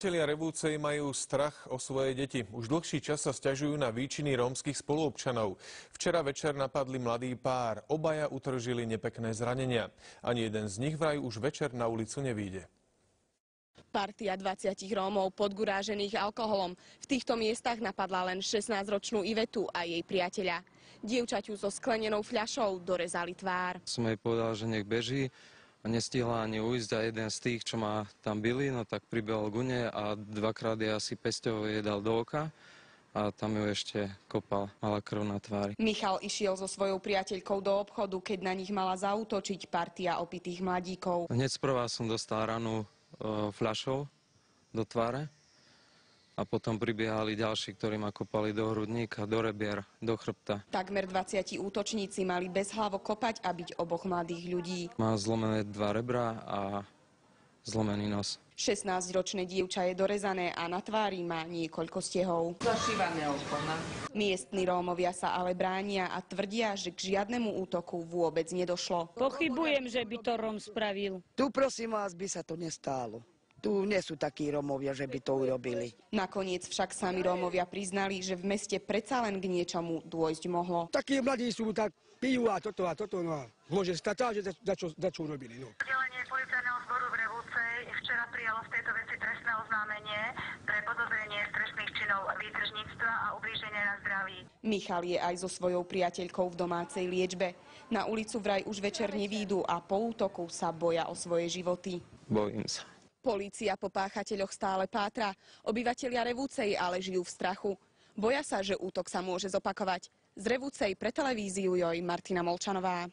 Obyvatelia Revúcej majú strach o svoje deti. Už dlhší čas sa sťažujú na výčiny rómskych spoluobčanov. Včera večer napadli mladý pár. Obaja utržili nepekné zranenia. Ani jeden z nich vraj už večer na ulicu nevyjde. Partia 20 Rómov podgurážených alkoholom. V týchto miestach napadla len 16-ročnú Ivetu a jej priateľa. Dievčaťu so sklenenou fľašou dorezali tvár. Som jej povedal, že nech beží. A nestihla ani ujsť a jeden z tých, čo ma tam bili, no tak pribehol k nej a dvakrát jej asi pesťou jej dal do oka a tam ju ešte kopal, mala krv na tvári. Michal išiel so svojou priateľkou do obchodu, keď na nich mala zaútočiť partia opitých mladíkov. Hneď sprvá som dostal ranu fľašou do tváre a potom pribiehali ďalší, ktorí ma kopali do hrudníka, do rebier, do chrbta. Takmer 20 útočníci mali bezhlavo kopať a byť oboch mladých ľudí. Má zlomené 2 rebra a zlomený nos. 16-ročné dievča je dorezané a na tvári má niekoľko stehov. Zašívané okona. Miestni Rómovia sa ale bránia a tvrdia, že k žiadnemu útoku vôbec nedošlo. Pochybujem, že by to Róm spravil. Tu prosím vás, by sa to nestálo. Tu nie sú takí Rómovia, že by to urobili. Nakoniec však sami Rómovia priznali, že v meste predsa len k niečomu dôjsť mohlo. Takí mladí sú, tak pijú a toto, no a môže stať, že za čo urobili. No. Oddelenie policajného zboru v Revúcej včera prijalo v tejto veci trestné oznámenie pre podozrenie z trestných činov výtržníctva a ublíženia na zdraví. Michal je aj so svojou priateľkou v domácej liečbe. Na ulicu vraj už večer nevídu a po útoku sa boja o svoje životy. Bojím sa. Polícia po páchateľoch stále pátra. Obyvatelia Revúcej ale žijú v strachu. Boja sa, že útok sa môže zopakovať. Z Revúcej pre televíziu Joj Martina Molčanová.